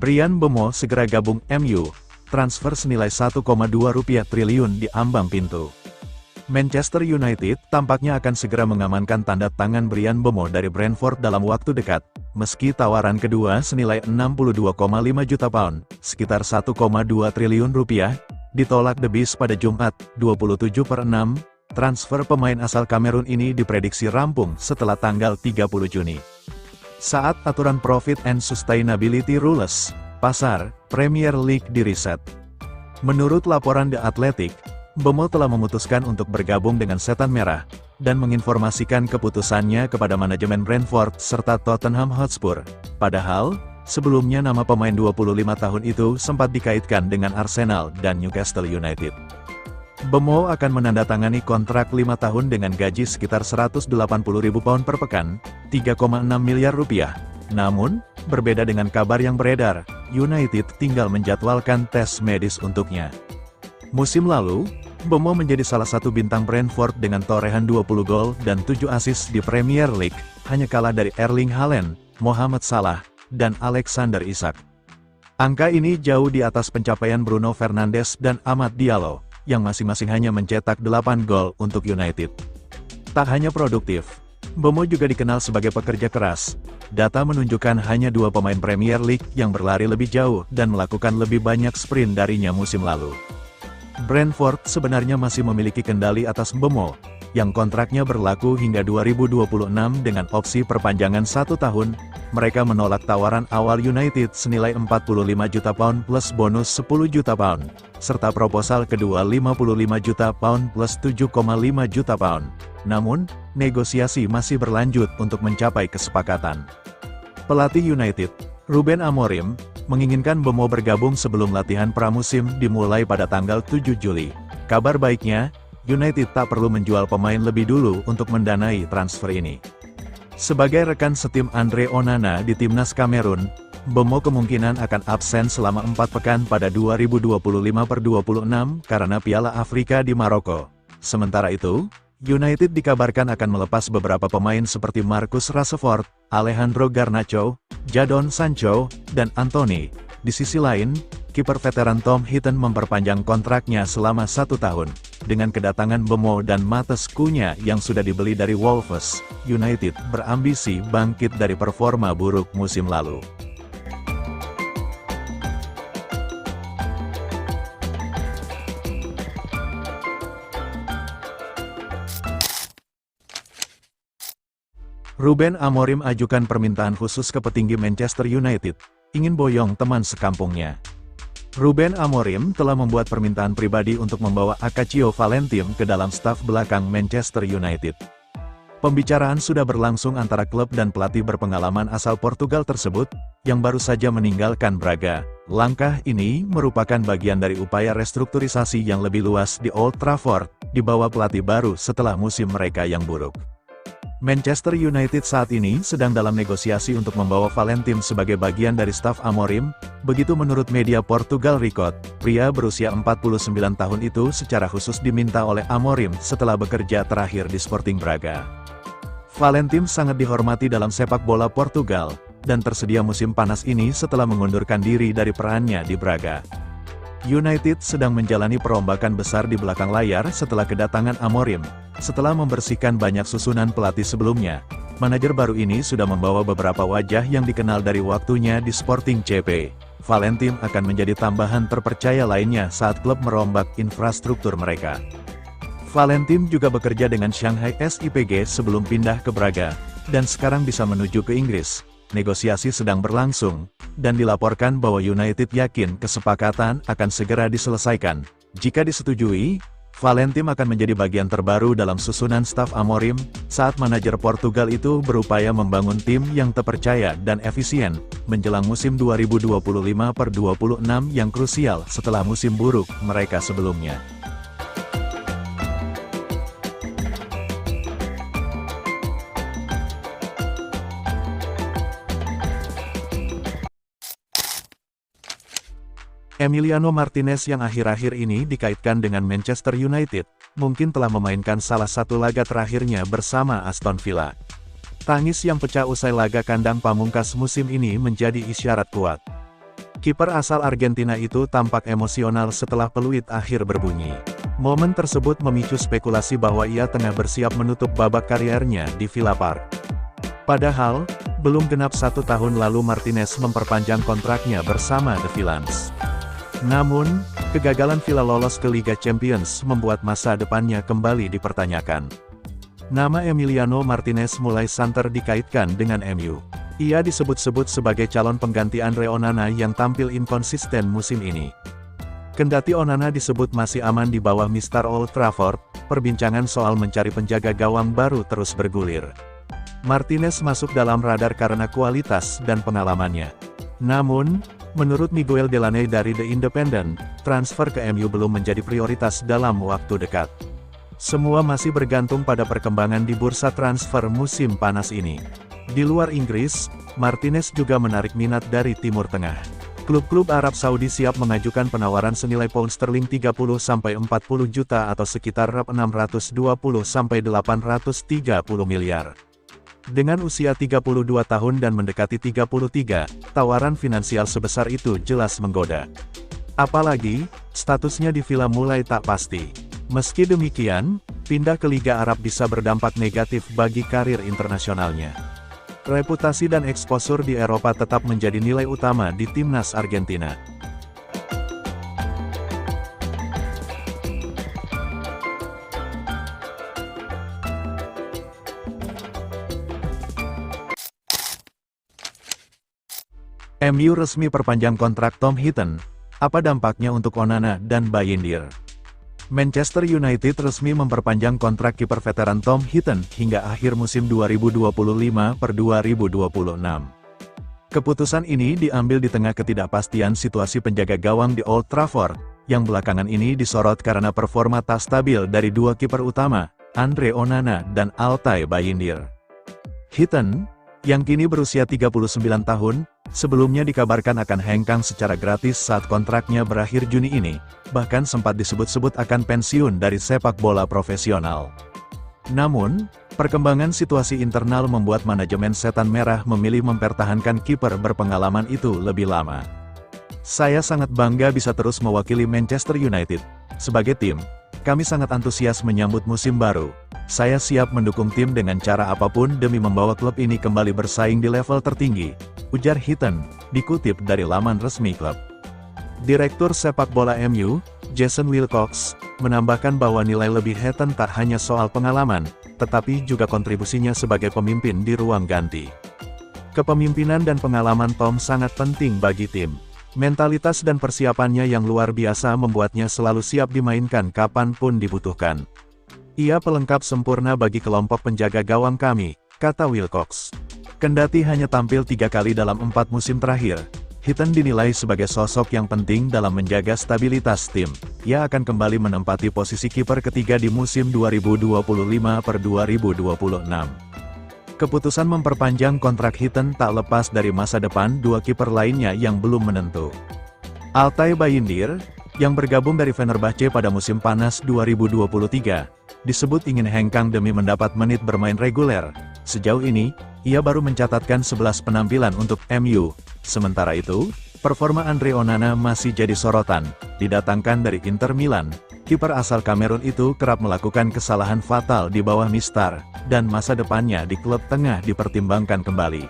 Bryan Mbeumo segera gabung MU, transfer senilai Rp1,2 triliun di ambang pintu. Manchester United tampaknya akan segera mengamankan tanda tangan Bryan Mbeumo dari Brentford dalam waktu dekat, meski tawaran kedua senilai £62,5 juta, sekitar Rp1,2 triliun, ditolak The Bees pada Jumat, 27/6. Transfer pemain asal Kamerun ini diprediksi rampung setelah tanggal 30 Juni. Saat aturan Profit and Sustainability Rules, pasar Premier League diriset. Menurut laporan The Athletic, Mbeumo telah memutuskan untuk bergabung dengan Setan Merah, dan menginformasikan keputusannya kepada manajemen Brentford serta Tottenham Hotspur. Padahal, sebelumnya nama pemain 25 tahun itu sempat dikaitkan dengan Arsenal dan Newcastle United. Mbeumo akan menandatangani kontrak 5 tahun dengan gaji sekitar £180.000 per pekan, Rp3,6 miliar. Namun, berbeda dengan kabar yang beredar, United tinggal menjadwalkan tes medis untuknya. Musim lalu, Mbeumo menjadi salah satu bintang Brentford dengan torehan 20 gol dan 7 assist di Premier League, hanya kalah dari Erling Haaland, Mohamed Salah, dan Alexander Isak. Angka ini jauh di atas pencapaian Bruno Fernandes dan Amad Diallo, yang masing-masing hanya mencetak 8 gol untuk United. Tak hanya produktif, Mbeumo juga dikenal sebagai pekerja keras. Data menunjukkan hanya 2 pemain Premier League yang berlari lebih jauh dan melakukan lebih banyak sprint darinya musim lalu. Brentford sebenarnya masih memiliki kendali atas Mbeumo, yang kontraknya berlaku hingga 2026 dengan opsi perpanjangan 1 tahun. Mereka menolak tawaran awal United senilai £45 juta plus bonus £10 juta, serta proposal kedua £55 juta plus £7,5 juta. Namun, negosiasi masih berlanjut untuk mencapai kesepakatan. Pelatih United, Ruben Amorim, menginginkan Mbeumo bergabung sebelum latihan pramusim dimulai pada tanggal 7 Juli. Kabar baiknya, United tak perlu menjual pemain lebih dulu untuk mendanai transfer ini. Sebagai rekan setim Andre Onana di timnas Kamerun, Mbeumo kemungkinan akan absen selama 4 pekan pada 2025/26 karena Piala Afrika di Maroko. Sementara itu, United dikabarkan akan melepas beberapa pemain seperti Marcus Rashford, Alejandro Garnacho, Jadon Sancho, dan Anthony. Di sisi lain, kiper veteran Tom Heaton memperpanjang kontraknya selama 1 tahun. Dengan kedatangan Mbeumo dan Matheus Cunha yang sudah dibeli dari Wolves, United berambisi bangkit dari performa buruk musim lalu. Ruben Amorim ajukan permintaan khusus ke petinggi Manchester United, ingin boyong teman sekampungnya. Ruben Amorim telah membuat permintaan pribadi untuk membawa Acacio Valentim ke dalam staf belakang Manchester United. Pembicaraan sudah berlangsung antara klub dan pelatih berpengalaman asal Portugal tersebut, yang baru saja meninggalkan Braga. Langkah ini merupakan bagian dari upaya restrukturisasi yang lebih luas di Old Trafford, di bawah pelatih baru setelah musim mereka yang buruk. Manchester United saat ini sedang dalam negosiasi untuk membawa Valentim sebagai bagian dari staf Amorim, begitu menurut media Portugal Record. Pria berusia 49 tahun itu secara khusus diminta oleh Amorim setelah bekerja terakhir di Sporting Braga. Valentim sangat dihormati dalam sepak bola Portugal, dan tersedia musim panas ini setelah mengundurkan diri dari perannya di Braga. United sedang menjalani perombakan besar di belakang layar setelah kedatangan Amorim. Setelah membersihkan banyak susunan pelatih sebelumnya, manajer baru ini sudah membawa beberapa wajah yang dikenal dari waktunya di Sporting CP. Valentim akan menjadi tambahan terpercaya lainnya saat klub merombak infrastruktur mereka. Valentim juga bekerja dengan Shanghai SIPG sebelum pindah ke Braga, dan sekarang bisa menuju ke Inggris. Negosiasi sedang berlangsung, dan dilaporkan bahwa United yakin kesepakatan akan segera diselesaikan. Jika disetujui, Valentim akan menjadi bagian terbaru dalam susunan staf Amorim, saat manajer Portugal itu berupaya membangun tim yang terpercaya dan efisien, menjelang musim 2025/26 yang krusial setelah musim buruk mereka sebelumnya. Emiliano Martinez yang akhir-akhir ini dikaitkan dengan Manchester United, mungkin telah memainkan salah satu laga terakhirnya bersama Aston Villa. Tangis yang pecah usai laga kandang pamungkas musim ini menjadi isyarat kuat. Kiper asal Argentina itu tampak emosional setelah peluit akhir berbunyi. Momen tersebut memicu spekulasi bahwa ia tengah bersiap menutup babak kariernya di Villa Park. Padahal, belum genap 1 tahun lalu Martinez memperpanjang kontraknya bersama The Villains. Namun, kegagalan Villa lolos ke Liga Champions membuat masa depannya kembali dipertanyakan. Nama Emiliano Martinez mulai santer dikaitkan dengan MU. Ia disebut-sebut sebagai calon pengganti Andre Onana yang tampil inkonsisten musim ini. Kendati Onana disebut masih aman di bawah Mister Old Trafford, perbincangan soal mencari penjaga gawang baru terus bergulir. Martinez masuk dalam radar karena kualitas dan pengalamannya. Namun, menurut Miguel Delaney dari The Independent, transfer ke MU belum menjadi prioritas dalam waktu dekat. Semua masih bergantung pada perkembangan di bursa transfer musim panas ini. Di luar Inggris, Martinez juga menarik minat dari Timur Tengah. Klub-klub Arab Saudi siap mengajukan penawaran senilai pound sterling 30-40 juta atau sekitar 620-830 miliar. Dengan usia 32 tahun dan mendekati 33, tawaran finansial sebesar itu jelas menggoda. Apalagi, statusnya di Villa mulai tak pasti. Meski demikian, pindah ke Liga Arab bisa berdampak negatif bagi karir internasionalnya. Reputasi dan eksposur di Eropa tetap menjadi nilai utama di timnas Argentina. MU resmi perpanjang kontrak Tom Heaton. Apa dampaknya untuk Onana dan Bayindir? Manchester United resmi memperpanjang kontrak kiper veteran Tom Heaton hingga akhir musim 2025-2026. Keputusan ini diambil di tengah ketidakpastian situasi penjaga gawang di Old Trafford, yang belakangan ini disorot karena performa tak stabil dari dua kiper utama, Andre Onana dan Altay Bayindir. Heaton, yang kini berusia 39 tahun, sebelumnya dikabarkan akan hengkang secara gratis saat kontraknya berakhir Juni ini, bahkan sempat disebut-sebut akan pensiun dari sepak bola profesional. Namun, perkembangan situasi internal membuat manajemen Setan Merah memilih mempertahankan kiper berpengalaman itu lebih lama. Saya sangat bangga bisa terus mewakili Manchester United. Sebagai tim, kami sangat antusias menyambut musim baru. Saya siap mendukung tim dengan cara apapun demi membawa klub ini kembali bersaing di level tertinggi, ujar Heaton, dikutip dari laman resmi klub. Direktur sepak bola MU, Jason Wilcox, menambahkan bahwa nilai lebih Heaton tak hanya soal pengalaman, tetapi juga kontribusinya sebagai pemimpin di ruang ganti. Kepemimpinan dan pengalaman Tom sangat penting bagi tim. Mentalitas dan persiapannya yang luar biasa membuatnya selalu siap dimainkan kapanpun dibutuhkan. Ia pelengkap sempurna bagi kelompok penjaga gawang kami, kata Wilcox. Kendati hanya tampil 3 kali dalam 4 musim terakhir, Heaton dinilai sebagai sosok yang penting dalam menjaga stabilitas tim. Ia akan kembali menempati posisi kiper ketiga di musim 2025-2026. Keputusan memperpanjang kontrak Heaton tak lepas dari masa depan dua kiper lainnya yang belum menentu. Altay Bayindir, yang bergabung dari Fenerbahce pada musim panas 2023, disebut ingin hengkang demi mendapat menit bermain reguler. Sejauh ini, ia baru mencatatkan 11 penampilan untuk MU. Sementara itu, performa Andre Onana masih jadi sorotan. Didatangkan dari Inter Milan, kiper asal Kamerun itu kerap melakukan kesalahan fatal di bawah Mistar, dan masa depannya di klub tengah dipertimbangkan kembali.